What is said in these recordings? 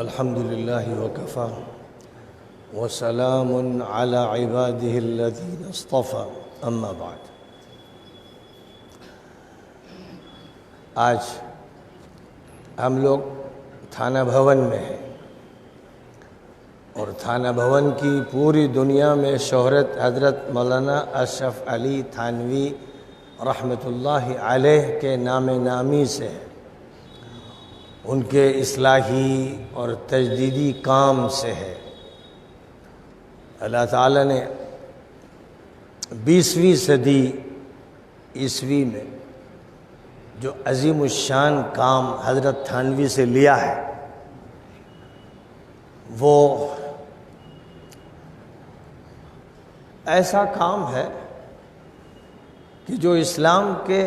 الحمد لله وكفى وسلام على عباده الذين اصطفى اما بعد۔ آج ہم لوگ تھانہ بھون میں ہیں اور تھانہ بھون کی پوری دنیا میں شہرت حضرت مولانا اشرف علی تھانوی رحمۃ اللہ علیہ کے نام نامی سے ہے، ان کے اصلاحی اور تجدیدی کام سے ہے۔ اللہ تعالیٰ نے 20ویں صدی عیسوی میں جو عظیم الشان کام حضرت تھانوی سے لیا ہے، وہ ایسا کام ہے کہ جو اسلام کے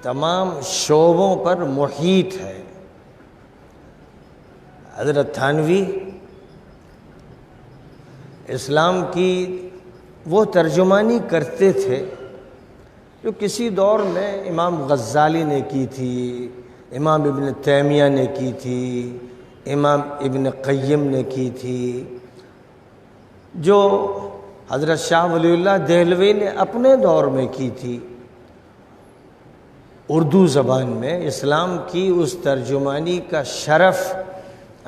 تمام شعبوں پر محیط ہے۔ حضرت تھانوی اسلام کی وہ ترجمانی کرتے تھے جو کسی دور میں امام غزالی نے کی تھی، امام ابن تیمیہ نے کی تھی، امام ابن قیم نے کی تھی، جو حضرت شاہ ولی اللہ دہلوی نے اپنے دور میں کی تھی۔ اردو زبان میں اسلام کی اس ترجمانی کا شرف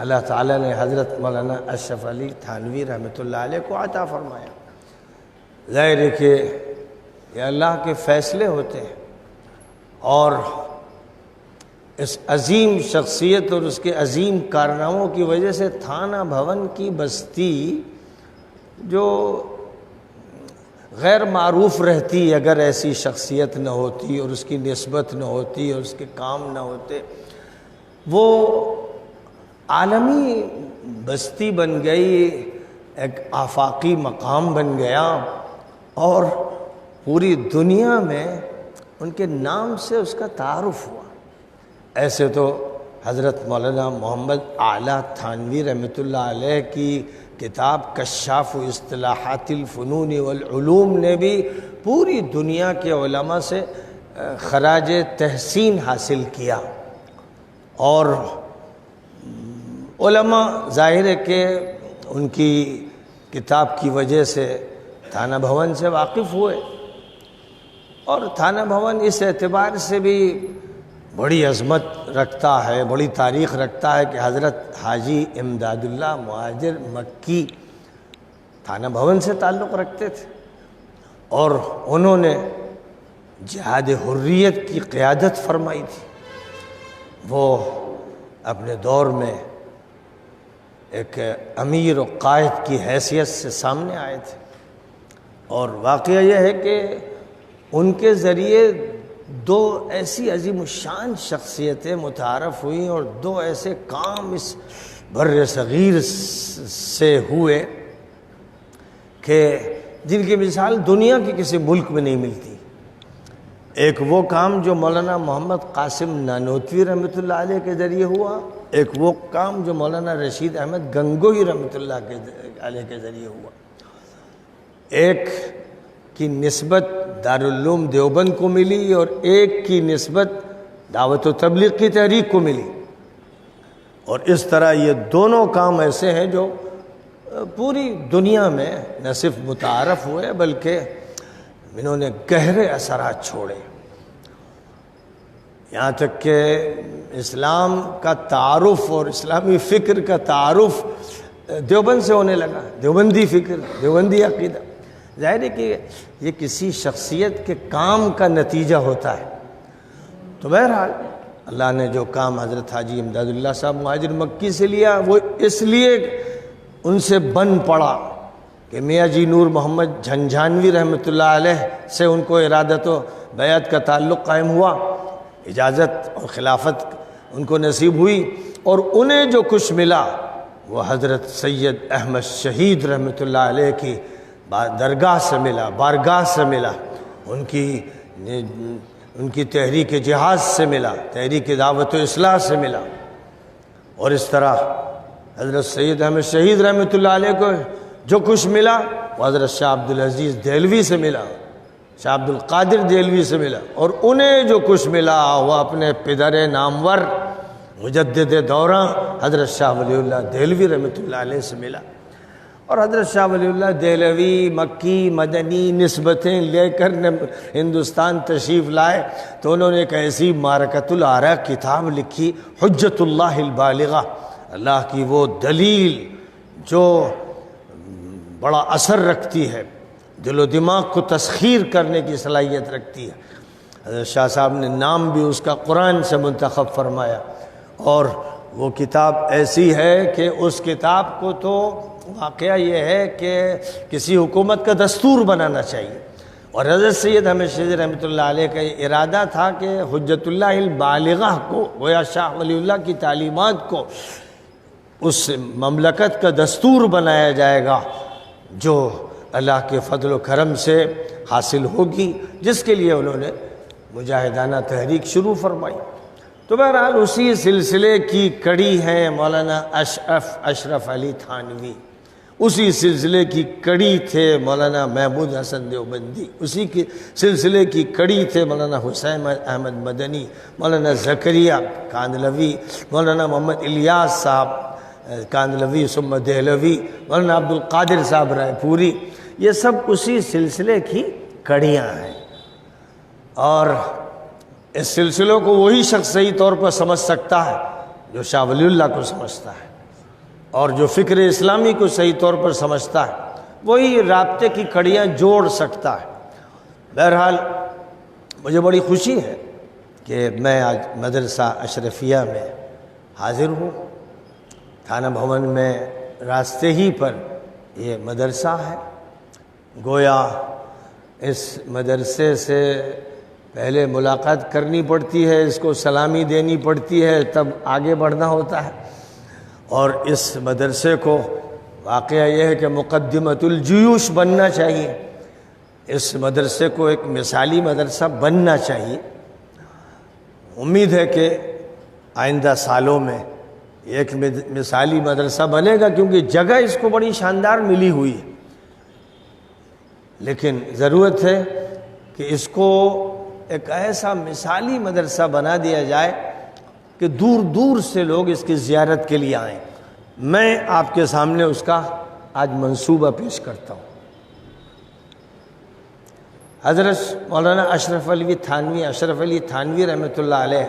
اللہ تعالیٰ نے حضرت مولانا اشرف علی تھانوی رحمۃ اللہ علیہ کو عطا فرمایا۔ ظاہر ہے کہ یہ اللہ کے فیصلے ہوتے ہیں، اور اس عظیم شخصیت اور اس کے عظیم کارناموں کی وجہ سے تھانہ بھون کی بستی جو غیر معروف رہتی اگر ایسی شخصیت نہ ہوتی اور اس کی نسبت نہ ہوتی اور اس کے کام نہ ہوتے، وہ عالمی بستی بن گئی، ایک آفاقی مقام بن گیا، اور پوری دنیا میں ان کے نام سے اس کا تعارف ہوا۔ ایسے تو حضرت مولانا محمد اعلیٰ تھانوی رحمۃ اللہ علیہ کی کتاب کشاف اصطلاحات الفنون والعلوم نے بھی پوری دنیا کے علماء سے خراج تحسین حاصل کیا، اور علماء ظاہر ہے کہ ان کی کتاب کی وجہ سے تھانہ بھون سے واقف ہوئے، اور تھانہ بھون اس اعتبار سے بھی بڑی عظمت رکھتا ہے، بڑی تاریخ رکھتا ہے کہ حضرت حاجی امداد اللہ مہاجر مکی تھانہ بھون سے تعلق رکھتے تھے، اور انہوں نے جہاد حریت کی قیادت فرمائی تھی۔ وہ اپنے دور میں ایک امیر و قائد کی حیثیت سے سامنے آئے تھے، اور واقعہ یہ ہے کہ ان کے ذریعے دو ایسی عظیم الشان شخصیتیں متعارف ہوئیں، اور دو ایسے کام اس بر صغیر سے ہوئے کہ جن کی مثال دنیا کے کسی ملک میں نہیں ملتی۔ ایک وہ کام جو مولانا محمد قاسم نانوتوی رحمۃ اللہ علیہ کے ذریعے ہوا، ایک وہ کام جو مولانا رشید احمد گنگوہی رحمۃ اللہ علیہ کے ذریعے ہوا۔ ایک کی نسبت دارالعلوم دیوبند کو ملی، اور ایک کی نسبت دعوت و تبلیغ کی تحریک کو ملی، اور اس طرح یہ دونوں کام ایسے ہیں جو پوری دنیا میں نہ صرف متعارف ہوئے بلکہ انہوں نے گہرے اثرات چھوڑے، یہاں تک کہ اسلام کا تعارف اور اسلامی فکر کا تعارف دیوبند سے ہونے لگا، دیوبندی فکر، دیوبندی عقیدہ۔ ظاہر ہے کہ یہ کسی شخصیت کے کام کا نتیجہ ہوتا ہے۔ تو بہرحال اللہ نے جو کام حضرت حاجی امداد اللہ صاحب مہاجر مکی سے لیا، وہ اس لیے ان سے بن پڑا کہ میاں جی نور محمد جھنجھانوی رحمۃ اللہ علیہ سے ان کو ارادت و بیعت کا تعلق قائم ہوا، اجازت اور خلافت ان کو نصیب ہوئی، اور انہیں جو کچھ ملا وہ حضرت سید احمد شہید رحمۃ اللہ علیہ کی درگاہ سے ملا، بارگاہ سے ملا، ان کی تحریک جہاد سے ملا، تحریک دعوت و اصلاح سے ملا، اور اس طرح حضرت سید احمد شہید رحمۃ اللہ علیہ کو جو کچھ ملا وہ حضرت شاہ عبدالعزیز دہلوی سے ملا، شاہ عبد القادر دہلوی سے ملا، اور انہیں جو کچھ ملا وہ اپنے پدر نامور مجدد دورہ حضرت شاہ ولی اللہ دہلوی رحمۃ اللہ علیہ سے ملا، اور حضرت شاہ ولی اللہ دہلوی مکی مدنی نسبتیں لے کر ہندوستان تشریف لائے تو انہوں نے ایک ایسی معرکۃ الآراء کتاب لکھی، حجت اللہ البالغہ، اللہ کی وہ دلیل جو بڑا اثر رکھتی ہے، دل و دماغ کو تسخیر کرنے کی صلاحیت رکھتی ہے۔ حضرت شاہ صاحب نے نام بھی اس کا قرآن سے منتخب فرمایا، اور وہ کتاب ایسی ہے کہ اس کتاب کو تو واقعہ یہ ہے کہ کسی حکومت کا دستور بنانا چاہیے، اور حضرت سید احمد شیرازی رحمۃ اللہ علیہ کا یہ ارادہ تھا کہ حجت اللہ البالغہ کو، گویا شاہ ولی اللہ کی تعلیمات کو اس مملکت کا دستور بنایا جائے گا جو اللہ کے فضل و کرم سے حاصل ہوگی، جس کے لیے انہوں نے مجاہدانہ تحریک شروع فرمائی۔ تو بہرحال اسی سلسلے کی کڑی ہے مولانا اشرف علی تھانوی، اسی سلسلے کی کڑی تھے مولانا محمود حسن دیوبندی، اسی کی سلسلے کی کڑی تھے مولانا حسین احمد مدنی، مولانا زکریہ کاندھلوی، مولانا محمد الیاس صاحب کاندھلوی ثم دہلوی، مولانا عبد القادر صاحب رائے پوری، یہ سب اسی سلسلے کی کڑیاں ہیں۔ اور اس سلسلوں کو وہی شخص صحیح طور پر سمجھ سکتا ہے جو شاہ ولی اللہ کو سمجھتا ہے، اور جو فکر اسلامی کو صحیح طور پر سمجھتا ہے وہی رابطے کی کڑیاں جوڑ سکتا ہے۔ بہرحال مجھے بڑی خوشی ہے کہ میں آج مدرسہ اشرفیہ میں حاضر ہوں۔ تھانہ بھون میں راستے ہی پر یہ مدرسہ ہے، گویا اس مدرسے سے پہلے ملاقات کرنی پڑتی ہے، اس کو سلامی دینی پڑتی ہے، تب آگے بڑھنا ہوتا ہے، اور اس مدرسے کو واقعہ یہ ہے کہ مقدمۃ الجیوش بننا چاہیے، اس مدرسے کو ایک مثالی مدرسہ بننا چاہیے۔ امید ہے کہ آئندہ سالوں میں ایک مثالی مدرسہ بنے گا، کیونکہ جگہ اس کو بڑی شاندار ملی ہوئی ہے، لیکن ضرورت ہے کہ اس کو ایک ایسا مثالی مدرسہ بنا دیا جائے کہ دور دور سے لوگ اس کی زیارت کے لیے آئیں۔ میں آپ کے سامنے اس کا آج منصوبہ پیش کرتا ہوں۔ حضرت مولانا اشرف علی تھانوی رحمۃ اللہ علیہ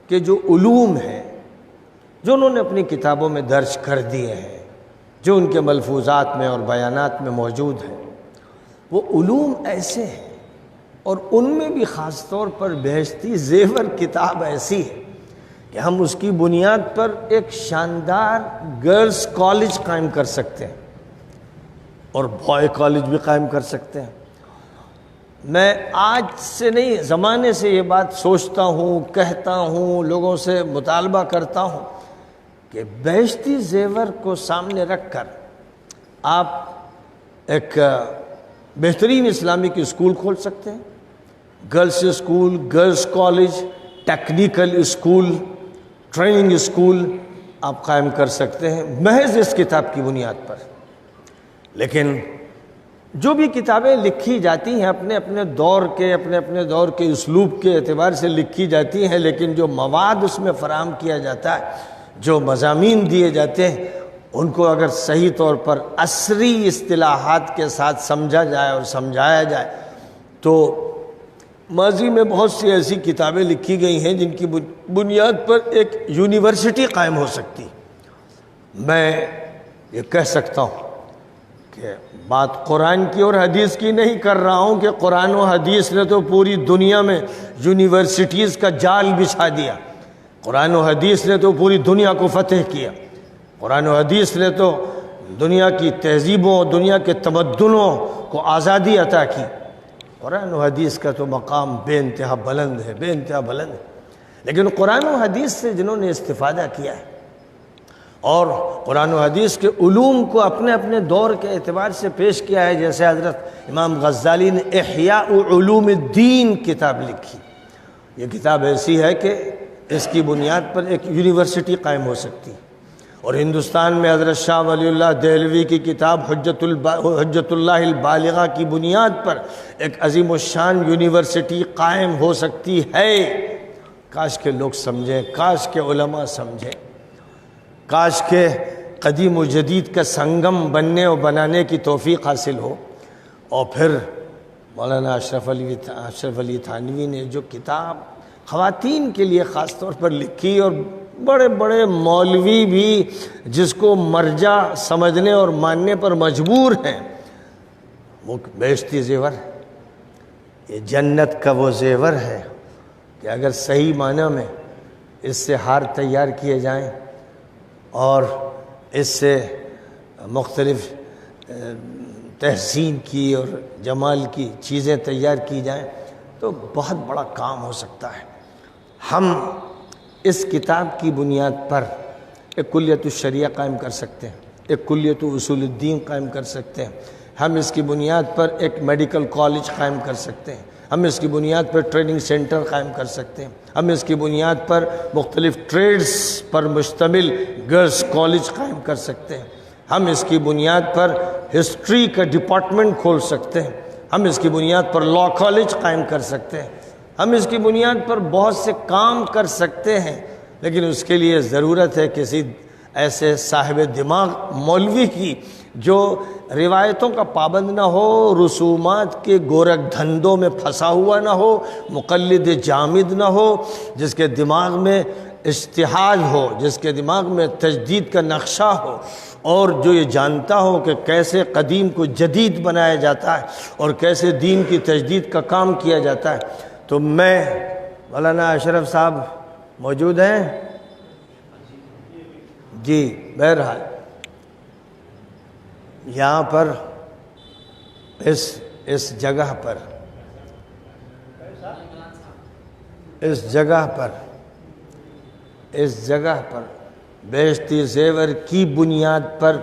کے جو علوم ہیں، جو انہوں نے اپنی کتابوں میں درج کر دیے ہیں، جو ان کے ملفوظات میں اور بیانات میں موجود ہیں، وہ علوم ایسے ہیں، اور ان میں بھی خاص طور پر بہشتی زیور کتاب ایسی ہے کہ ہم اس کی بنیاد پر ایک شاندار گرلز کالج قائم کر سکتے ہیں اور بوائے کالج بھی قائم کر سکتے ہیں۔ میں آج سے نہیں، زمانے سے یہ بات سوچتا ہوں، کہتا ہوں، لوگوں سے مطالبہ کرتا ہوں کہ بہشتی زیور کو سامنے رکھ کر آپ ایک بہترین اسلامک اسکول کھول سکتے ہیں، girls school, girls college, technical school, training school آپ قائم کر سکتے ہیں محض اس کتاب کی بنیاد پر۔ لیکن جو بھی کتابیں لکھی جاتی ہیں اپنے اپنے دور کے اسلوب کے اعتبار سے لکھی جاتی ہیں، لیکن جو مواد اس میں فراہم کیا جاتا ہے، جو مضامین دیے جاتے ہیں، ان کو اگر صحیح طور پر عصری اصطلاحات کے ساتھ سمجھا جائے اور سمجھایا جائے تو ماضی میں بہت سی ایسی کتابیں لکھی گئی ہیں جن کی بنیاد پر ایک یونیورسٹی قائم ہو سکتی۔ میں یہ کہہ سکتا ہوں کہ بات قرآن کی اور حدیث کی نہیں کر رہا ہوں کہ قرآن و حدیث نے تو پوری دنیا میں یونیورسٹیز کا جال بچھا دیا، قرآن و حدیث نے تو پوری دنیا کو فتح کیا، قرآن و حدیث نے تو دنیا کی تہذیبوں، دنیا کے تمدنوں کو آزادی عطا کی۔ قرآن و حدیث کا تو مقام بے انتہا بلند ہے، بے انتہا بلند ہے، لیکن قرآن و حدیث سے جنہوں نے استفادہ کیا ہے اور قرآن و حدیث کے علوم کو اپنے اپنے دور کے اعتبار سے پیش کیا ہے، جیسے حضرت امام غزالی نے احیاء علوم الدین کتاب لکھی، یہ کتاب ایسی ہے کہ اس کی بنیاد پر ایک یونیورسٹی قائم ہو سکتی ہے۔ اور ہندوستان میں حضرت شاہ ولی اللہ دہلوی کی کتاب حجت اللہ البالغہ کی بنیاد پر ایک عظیم الشان یونیورسٹی قائم ہو سکتی ہے، کاش کے لوگ سمجھیں، کاش کے علماء سمجھیں، کاش کے قدیم و جدید کا سنگم بننے اور بنانے کی توفیق حاصل ہو۔ اور پھر مولانا اشرف علی تھانوی نے جو کتاب خواتین کے لیے خاص طور پر لکھی، اور بڑے بڑے مولوی بھی جس کو مرجع سمجھنے اور ماننے پر مجبور ہیں، وہ بیشتی زیور، یہ جنت کا وہ زیور ہے کہ اگر صحیح معنی میں اس سے ہار تیار کیے جائیں اور اس سے مختلف تحسین کی اور جمال کی چیزیں تیار کی جائیں تو بہت بڑا کام ہو سکتا ہے۔ ہم اس کتاب کی بنیاد پر ایک کلیت الشریعہ قائم کر سکتے ہیں، ایک کلیت اصول الدین قائم کر سکتے ہیں، ہم اس کی بنیاد پر ایک میڈیکل کالج قائم کر سکتے ہیں، ہم اس کی بنیاد پر ٹریننگ سینٹر قائم کر سکتے ہیں، ہم اس کی بنیاد پر مختلف ٹریڈز پر مشتمل گرلز کالج قائم کر سکتے ہیں، ہم اس کی بنیاد پر ہسٹری کا ڈپارٹمنٹ کھول سکتے ہیں، ہم اس کی بنیاد پر لا کالج قائم کر سکتے ہیں، ہم اس کی بنیاد پر بہت سے کام کر سکتے ہیں، لیکن اس کے لیے ضرورت ہے کسی ایسے صاحب دماغ مولوی کی جو روایتوں کا پابند نہ ہو، رسومات کے گورکھ دھندوں میں پھنسا ہوا نہ ہو، مقلد جامد نہ ہو، جس کے دماغ میں اجتہاد ہو، جس کے دماغ میں تجدید کا نقشہ ہو، اور جو یہ جانتا ہو کہ کیسے قدیم کو جدید بنایا جاتا ہے اور کیسے دین کی تجدید کا کام کیا جاتا ہے۔ تو میں مولانا اشرف صاحب موجود ہیں؟ جی، بہرحال یہاں پر اس جگہ پر بیشتی زیور کی بنیاد پر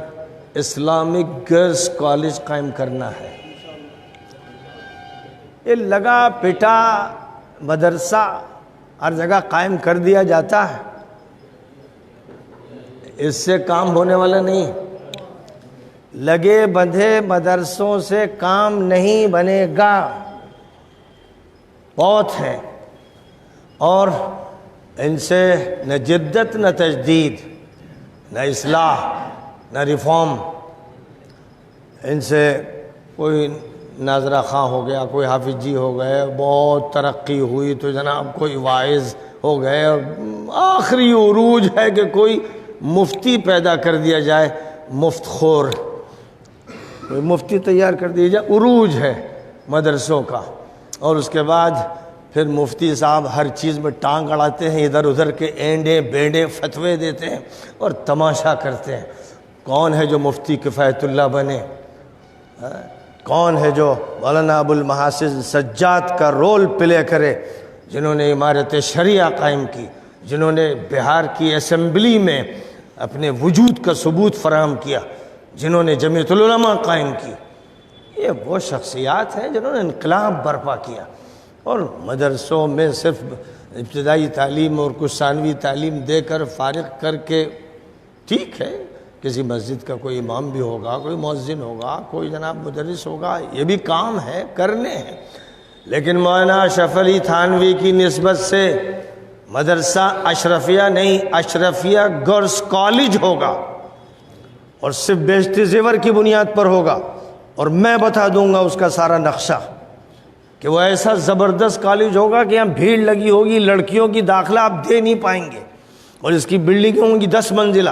اسلامک گرلز کالج قائم کرنا ہے۔ یہ لگا پٹا مدرسہ ہر جگہ قائم کر دیا جاتا ہے، اس سے کام ہونے والا نہیں۔ لگے بندھے مدرسوں سے کام نہیں بنے گا، بہت ہیں، اور ان سے نہ جدت نہ تجدید نہ اصلاح نہ ریفارم، ان سے کوئی ناظرہ خاں ہو گیا، کوئی حافظ جی ہو گئے، بہت ترقی ہوئی تو جناب کوئی واعظ ہو گئے، اور آخری عروج ہے کہ کوئی مفتی پیدا کر دیا جائے، مفت خور، کوئی مفتی تیار کر دیا جائے، عروج ہے مدرسوں کا۔ اور اس کے بعد پھر مفتی صاحب ہر چیز میں ٹانگ اڑاتے ہیں، ادھر ادھر کے اینڈے بینڈے فتوے دیتے ہیں اور تماشا کرتے ہیں۔ کون ہے جو مفتی کفایت اللہ بنے؟ کون ہے جو مولانا ابو المحاسن سجاد کا رول پلے کرے، جنہوں نے امارت شریعہ قائم کی، جنہوں نے بہار کی اسمبلی میں اپنے وجود کا ثبوت فراہم کیا، جنہوں نے جمعیت العلماء قائم کی؟ یہ وہ شخصیات ہیں جنہوں نے انقلاب برپا کیا۔ اور مدرسوں میں صرف ابتدائی تعلیم اور کچھ ثانوی تعلیم دے کر فارغ کر کے، ٹھیک ہے کسی مسجد کا کوئی امام بھی ہوگا، کوئی مؤذن ہوگا، کوئی جناب مدرس ہوگا، یہ بھی کام ہے، کرنے ہیں، لیکن مولانا اشرف علی تھانوی کی نسبت سے مدرسہ اشرفیہ نہیں، اشرفیہ گرلز کالج ہوگا، اور صرف بیشتی زیور کی بنیاد پر ہوگا، اور میں بتا دوں گا اس کا سارا نقشہ، کہ وہ ایسا زبردست کالج ہوگا کہ یہاں بھیڑ لگی ہوگی، لڑکیوں کی داخلہ آپ دے نہیں پائیں گے، اور اس کی بلڈنگ ہوں گی 10 منزلہ۔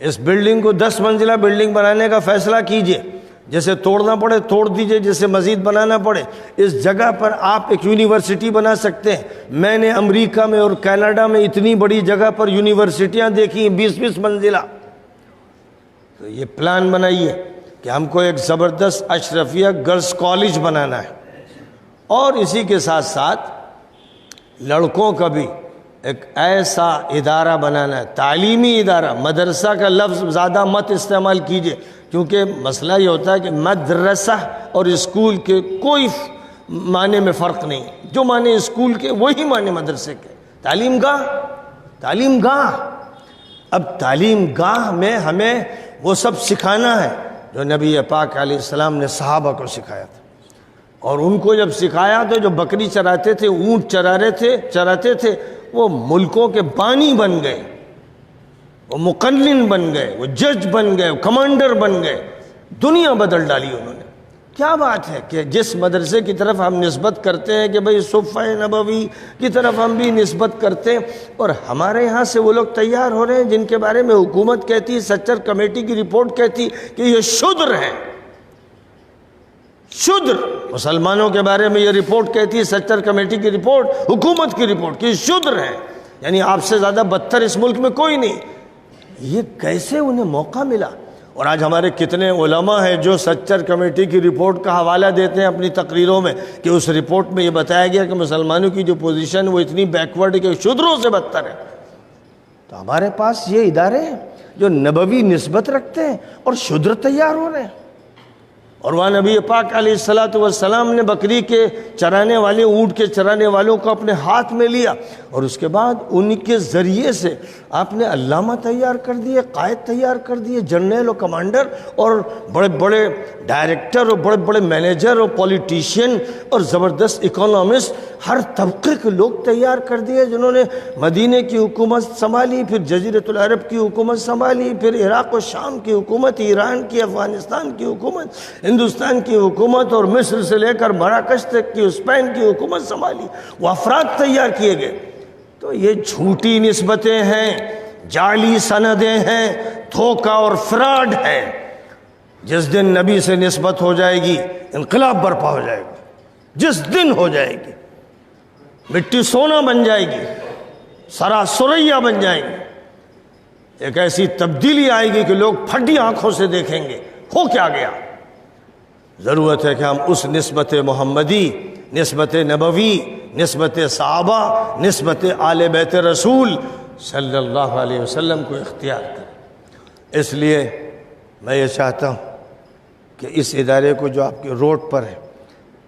اس بلڈنگ کو 10 منزلہ بلڈنگ بنانے کا فیصلہ کیجئے، جسے توڑنا پڑے توڑ دیجئے، جسے مزید بنانا پڑے۔ اس جگہ پر آپ ایک یونیورسٹی بنا سکتے ہیں۔ میں نے امریکہ میں اور کینیڈا میں اتنی بڑی جگہ پر یونیورسٹیاں دیکھی ہیں 20-20 منزلہ۔ تو یہ پلان بنائیے کہ ہم کو ایک زبردست اشرفیہ گرلز کالج بنانا ہے، اور اسی کے ساتھ ساتھ لڑکوں کا بھی ایک ایسا ادارہ بنانا ہے، تعلیمی ادارہ۔ مدرسہ کا لفظ زیادہ مت استعمال کیجئے، کیونکہ مسئلہ یہ ہوتا ہے کہ مدرسہ اور اسکول کے کوئی معنی میں فرق نہیں، جو معنی اسکول کے وہی معنی مدرسے کے۔ تعلیم گاہ، اب تعلیم گاہ میں ہمیں وہ سب سکھانا ہے جو نبی پاک علیہ السلام نے صحابہ کو سکھایا تھا، اور ان کو جب سکھایا تو جو بکری چراتے تھے، اونٹ چراتے تھے، وہ ملکوں کے بانی بن گئے، وہ مقنن بن گئے، وہ جج بن گئے، وہ کمانڈر بن گئے، دنیا بدل ڈالی انہوں نے۔ کیا بات ہے کہ جس مدرسے کی طرف ہم نسبت کرتے ہیں کہ بھئی صفہ نبوی کی طرف ہم بھی نسبت کرتے ہیں، اور ہمارے یہاں سے وہ لوگ تیار ہو رہے ہیں جن کے بارے میں حکومت کہتی، سچر کمیٹی کی رپورٹ کہتی کہ یہ شودر ہیں، شودر۔ مسلمانوں کے بارے میں یہ رپورٹ کہتی ہے، سچر کمیٹی کی رپورٹ، حکومت کی رپورٹ، کہ شودر ہیں، یعنی آپ سے زیادہ بدتر اس ملک میں کوئی نہیں۔ یہ کیسے انہیں موقع ملا؟ اور آج ہمارے کتنے علماء ہیں جو سچر کمیٹی کی رپورٹ کا حوالہ دیتے ہیں اپنی تقریروں میں کہ اس رپورٹ میں یہ بتایا گیا کہ مسلمانوں کی جو پوزیشن وہ اتنی بیکورڈ ہے کہ شودروں سے بدتر ہے۔ تو ہمارے پاس یہ ادارے ہیں جو نبوی نسبت رکھتے ہیں اور شودر تیار ہو رہے ہیں۔ اور وہاں نبی پاک علیہ السلام نے بکری کے چرانے والے، اونٹ کے چرانے والوں کو اپنے ہاتھ میں لیا، اور اس کے بعد ان کے ذریعے سے آپ نے علامہ تیار کر دیے، قائد تیار کر دیے، جنرل اور کمانڈر اور بڑے بڑے ڈائریکٹر اور بڑے بڑے مینیجر اور پولیٹیشین اور زبردست اکانومسٹ، ہر طبقے کے لوگ تیار کر دیے جنہوں نے مدینے کی حکومت سنبھالی، پھر جزیرۃ العرب کی حکومت سنبھالی، پھر عراق و شام کی حکومت، ایران کی، افغانستان کی حکومت، ہندوستان کی حکومت، اور مصر سے لے کر مراکش تک کی اسپین کی حکومت سنبھالی۔ وہ افراد تیار کیے گئے۔ تو یہ جھوٹی نسبتیں ہیں، جعلی سندیں ہیں، دھوکہ اور فراڈ ہے۔ جس دن نبی سے نسبت ہو جائے گی انقلاب برپا ہو جائے گا، جس دن ہو جائے گی مٹی سونا بن جائے گی، سرا سریا بن جائیں گی، ایک ایسی تبدیلی آئے گی کہ لوگ پھٹی آنکھوں سے دیکھیں گے ہو کیا گیا۔ ضرورت ہے کہ ہم اس نسبت محمدی، نسبت نبوی، نسبت صحابہ، نسبت آل بیت رسول صلی اللہ علیہ وسلم کو اختیار کریں۔ اس لیے میں یہ چاہتا ہوں کہ اس ادارے کو جو آپ کے روڈ پر ہے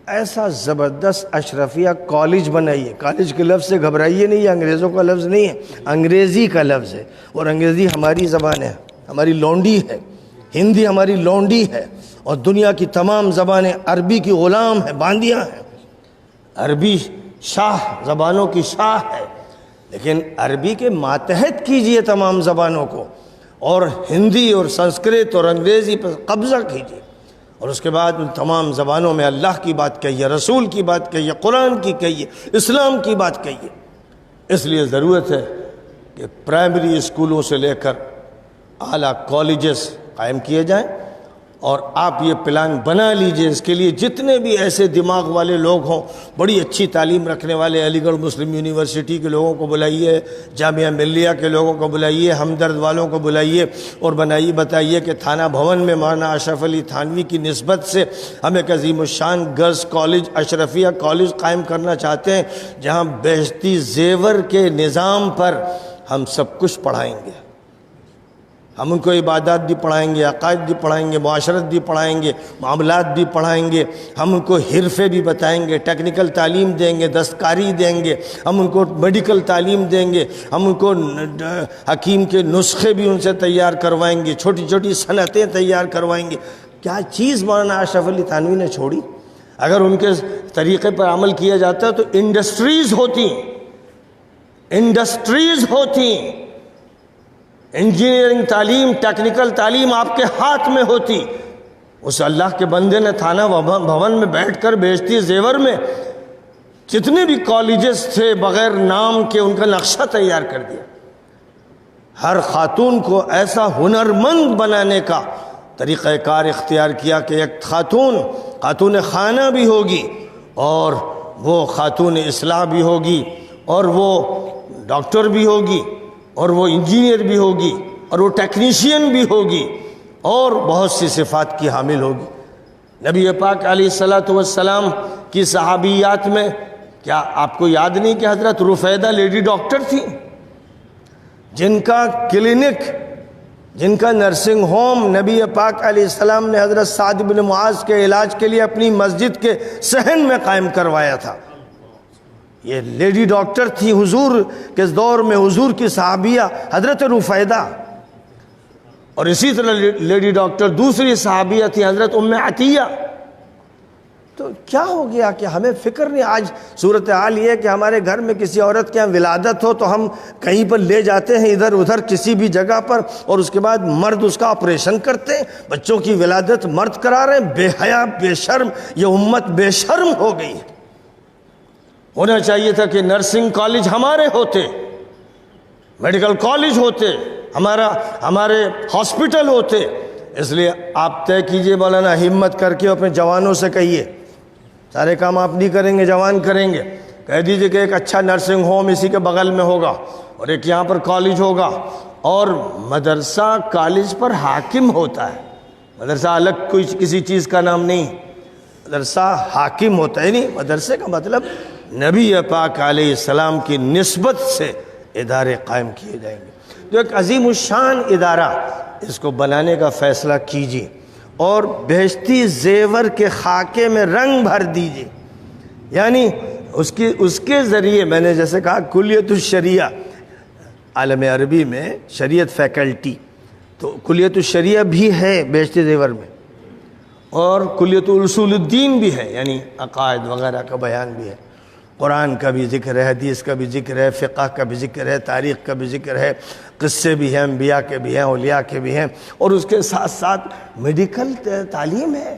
ایسا زبردست اشرفیہ کالج بنائیے۔ کالج کے لفظ سے گھبرائیے نہیں، یہ انگریزوں کا لفظ نہیں ہے، انگریزی کا لفظ ہے، اور انگریزی ہماری زبان ہے، ہماری لونڈی ہے، ہندی ہماری لونڈی ہے، اور دنیا کی تمام زبانیں عربی کی غلام ہیں، باندیاں ہیں۔ عربی شاہ، زبانوں کی شاہ ہے، لیکن عربی کے ماتحت کیجئے تمام زبانوں کو، اور ہندی اور سنسکرت اور انگریزی پر قبضہ کیجئے، اور اس کے بعد ان تمام زبانوں میں اللہ کی بات کہیے، رسول کی بات کہیے، قرآن کی کہیے، اسلام کی بات کہیے۔ اس لیے ضرورت ہے کہ پرائمری اسکولوں سے لے کر اعلیٰ کالجز قائم کیے جائیں، اور آپ یہ پلان بنا لیجئے۔ اس کے لیے جتنے بھی ایسے دماغ والے لوگ ہوں، بڑی اچھی تعلیم رکھنے والے، علی گڑھ مسلم یونیورسٹی کے لوگوں کو بلائیے، جامعہ ملیہ کے لوگوں کو بلائیے، ہمدرد والوں کو بلائیے، اور بتائیے کہ تھانہ بھون میں مولانا اشرف علی تھانوی کی نسبت سے ہم ایک عظیم الشان گرلز کالج، اشرفیہ کالج قائم کرنا چاہتے ہیں، جہاں بہشتی زیور کے نظام پر ہم سب کچھ پڑھائیں گے۔ ہم ان کو عبادات بھی پڑھائیں گے، عقائد بھی پڑھائیں گے، معاشرت بھی پڑھائیں گے، معاملات بھی پڑھائیں گے، ہم ان کو حرفے بھی بتائیں گے، ٹیکنیکل تعلیم دیں گے، دستکاری دیں گے، ہم ان کو میڈیکل تعلیم دیں گے، ہم ان کو حکیم کے نسخے بھی ان سے تیار کروائیں گے، چھوٹی چھوٹی صنعتیں تیار کروائیں گے۔ کیا چیز مولانا اشرف علی تھانوی نے چھوڑی؟ اگر ان کے طریقے پر عمل کیا جاتا ہے تو انڈسٹریز ہوتی، انڈسٹریز ہوتی، انجینئرنگ تعلیم، ٹیکنیکل تعلیم آپ کے ہاتھ میں ہوتی۔ اس اللہ کے بندے نے تھانہ بھون میں بیٹھ کر بہشتی زیور میں جتنے بھی کالجز تھے بغیر نام کے ان کا نقشہ تیار کر دیا۔ ہر خاتون کو ایسا ہنرمند بنانے کا طریقہ کار اختیار کیا کہ ایک خاتون خانہ بھی ہوگی، اور وہ خاتون اصلاح بھی ہوگی، اور وہ ڈاکٹر بھی ہوگی، اور وہ انجینئر بھی ہوگی، اور وہ ٹیکنیشین بھی ہوگی، اور بہت سی صفات کی حامل ہوگی۔ نبی پاک علیہ السلام کی صحابیات میں کیا آپ کو یاد نہیں کہ حضرت رفیدہ لیڈی ڈاکٹر تھی، جن کا کلینک، جن کا نرسنگ ہوم نبی پاک علیہ السلام نے حضرت سعد بن معاذ کے علاج کے لیے اپنی مسجد کے صحن میں قائم کروایا تھا؟ یہ لیڈی ڈاکٹر تھی حضور کے دور میں، حضور کی صحابیہ حضرت رفیدہ۔ اور اسی طرح لیڈی ڈاکٹر دوسری صحابیہ تھی حضرت ام عطیہ۔ تو تو کیا ہو گیا کہ ہمیں فکر نہیں. آج صورتحال یہ ہے کہ ہمارے گھر میں کسی عورت کے یہاں ولادت ہو تو ہم کہیں پر لے جاتے ہیں ادھر ادھر کسی بھی جگہ پر, اور اس کے بعد مرد اس کا آپریشن کرتے ہیں. بچوں کی ولادت مرد کرا رہے ہیں. بے حیا, بے شرم, یہ امت بے شرم ہو گئی. ہونا چاہیے تھا کہ نرسنگ کالج ہمارے ہوتے, میڈیکل کالج ہوتے, ہمارے ہاسپٹل ہوتے. اس لیے آپ طے کیجئے مولانا, ہمت کر کے اپنے جوانوں سے کہیے, سارے کام آپ نہیں کریں گے, جوان کریں گے. کہہ دیجئے کہ ایک اچھا نرسنگ ہوم اسی کے بغل میں ہوگا, اور ایک یہاں پر کالج ہوگا, اور مدرسہ کالج پر حاکم ہوتا ہے. مدرسہ الگ کوئی کسی چیز کا نام نہیں, مدرسہ حاکم ہوتا ہے. نہیں, مدرسے کا مطلب نبی پاک علیہ السلام کی نسبت سے ادارے قائم کیے جائیں گے. تو ایک عظیم الشان ادارہ, اس کو بنانے کا فیصلہ کیجیے اور بہشتی زیور کے خاکے میں رنگ بھر دیجیے. یعنی اس کے ذریعے, میں نے جیسے کہا کلیت الشریعہ, عالم عربی میں شریعت فیکلٹی, تو کلیت الشریعہ بھی ہے بہشتی زیور میں, اور کلیت اصول الدین بھی ہے, یعنی عقائد وغیرہ کا بیان بھی ہے. قرآن کا بھی ذکر ہے, حدیث کا بھی ذکر ہے, فقہ کا بھی ذکر ہے, تاریخ کا بھی ذکر ہے, قصے بھی ہیں, انبیاء کے بھی ہیں, اولیاء کے بھی ہیں, اور اس کے ساتھ ساتھ میڈیکل تعلیم ہے,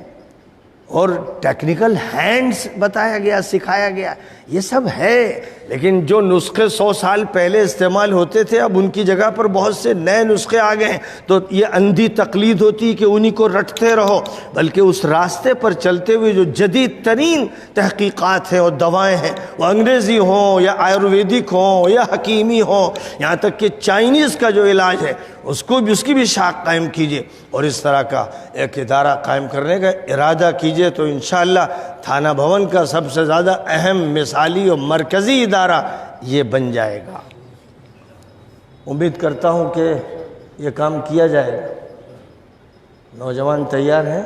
اور ٹیکنیکل ہینڈز بتایا گیا, سکھایا گیا, یہ سب ہے. لیکن جو نسخے 100 سال پہلے استعمال ہوتے تھے, اب ان کی جگہ پر بہت سے نئے نسخے آ گئے ہیں. تو یہ اندھی تقلید ہوتی کہ انہی کو رٹتے رہو, بلکہ اس راستے پر چلتے ہوئے جو جدید ترین تحقیقات ہیں اور دوائیں ہیں, وہ انگریزی ہوں یا آیورویدک ہوں یا حکیمی ہوں, یہاں تک کہ چائنیز کا جو علاج ہے اس کی بھی شاخ قائم کیجئے, اور اس طرح کا ایک ادارہ قائم کرنے کا ارادہ کیجئے. تو انشاءاللہ تھانہ بھون کا سب سے زیادہ اہم, مثالی اور مرکزی ادارہ یہ بن جائے گا. امید کرتا ہوں کہ یہ کام کیا جائے گا. نوجوان تیار ہیں؟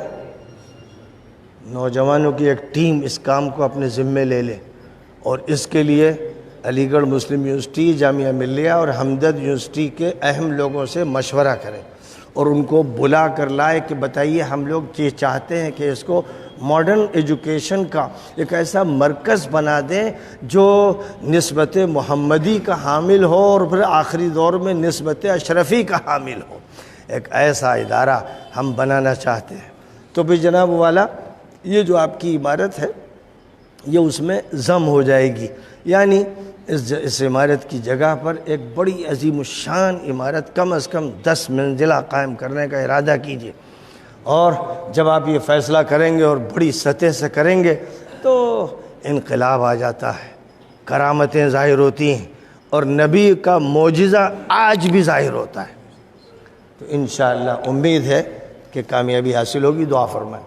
نوجوانوں کی ایک ٹیم اس کام کو اپنے ذمے لے لے, اور اس کے لیے علی گڑھ مسلم یونیورسٹی, جامعہ ملیہ اور ہمدرد یونیورسٹی کے اہم لوگوں سے مشورہ کریں, اور ان کو بلا کر لائے کہ بتائیے ہم لوگ یہ چاہتے ہیں کہ اس کو ماڈرن ایجوکیشن کا ایک ایسا مرکز بنا دیں جو نسبت محمدی کا حامل ہو, اور پھر آخری دور میں نسبت اشرفی کا حامل ہو. ایک ایسا ادارہ ہم بنانا چاہتے ہیں. تو بھی جناب والا, یہ جو آپ کی عمارت ہے یہ اس میں ضم ہو جائے گی. یعنی اس عمارت کی جگہ پر ایک بڑی عظیم الشان عمارت, کم از کم 10 منزلہ قائم کرنے کا ارادہ کیجیے. اور جب آپ یہ فیصلہ کریں گے اور بڑی سطح سے کریں گے تو انقلاب آ جاتا ہے, کرامتیں ظاہر ہوتی ہیں, اور نبی کا معجزہ آج بھی ظاہر ہوتا ہے. تو انشاءاللہ امید ہے کہ کامیابی حاصل ہوگی. دعا فرمائیں.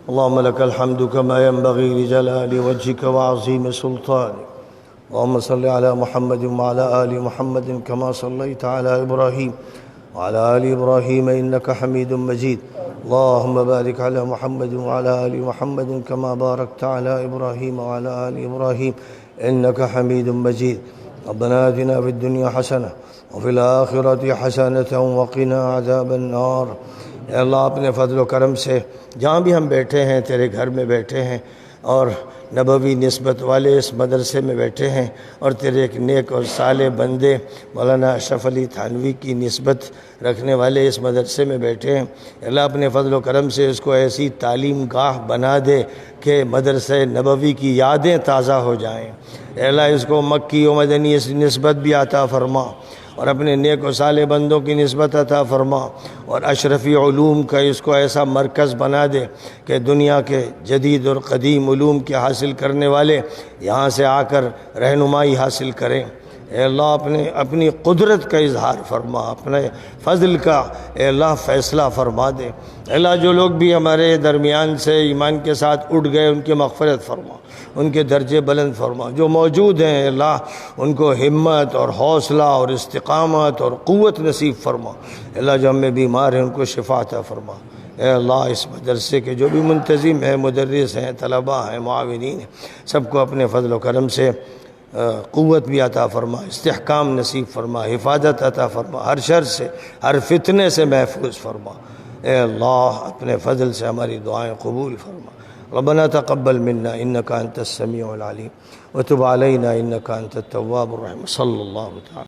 اللہم لک الحمد کما ینبغی لجلال وجہک وعظیم سلطانک. اللہم صلی علی محمد وعلی آل محمد کما صلیت علی ابراہیم وعلی آل ابراہیم انک حمید مجید. اللہم بارک علی محمد وعلی آل محمد کما بارکت علی ابراہیم وعلی آل ابراہیم انک حمید مجید. ربنا آتنا فی الدنیا حسنہ وفی الآخرۃ حسنۃ وقنا عذاب النار. اے اللہ اپنے فضل و کرم سے جہاں بھی ہم بیٹھے ہیں, تیرے گھر میں بیٹھے ہیں, اور نبوی نسبت والے اس مدرسے میں بیٹھے ہیں, اور تیرے ایک نیک اور صالح بندے مولانا اشرف علی تھانوی کی نسبت رکھنے والے اس مدرسے میں بیٹھے ہیں. اللہ اپنے فضل و کرم سے اس کو ایسی تعلیم گاہ بنا دے کہ مدرسہ نبوی کی یادیں تازہ ہو جائیں. اے اللہ اس کو مکی و مدنی اس نسبت بھی عطا فرما, اور اپنے نیک و صالح بندوں کی نسبت عطا فرما, اور اشرفی علوم کا اس کو ایسا مرکز بنا دے کہ دنیا کے جدید اور قدیم علوم کے حاصل کرنے والے یہاں سے آ کر رہنمائی حاصل کریں. اے اللہ اپنی قدرت کا اظہار فرما, اپنے فضل کا اے اللہ فیصلہ فرما دے. اے اللہ جو لوگ بھی ہمارے درمیان سے ایمان کے ساتھ اٹھ گئے ان کی مغفرت فرما, ان کے درجے بلند فرما. جو موجود ہیں اے اللہ ان کو ہمت اور حوصلہ اور استقامت اور قوت نصیب فرما. اے اللہ جو ہم میں بیمار ہیں ان کو شفا عطا فرما. اے اللہ اس مدرسے کے جو بھی منتظم ہیں, مدرس ہیں, طلباء ہیں, معاونین ہیں, سب کو اپنے فضل و کرم سے قوت بھی عطا فرما, استحکام نصیب فرما, حفاظت عطا فرما, ہر شر سے ہر فتنے سے محفوظ فرما. اے اللہ اپنے فضل سے ہماری دعائیں قبول فرما. ربنا تقبل منا انك انت السميع العليم وتب علينا انك انت التواب الرحيم صلی اللہ تعالی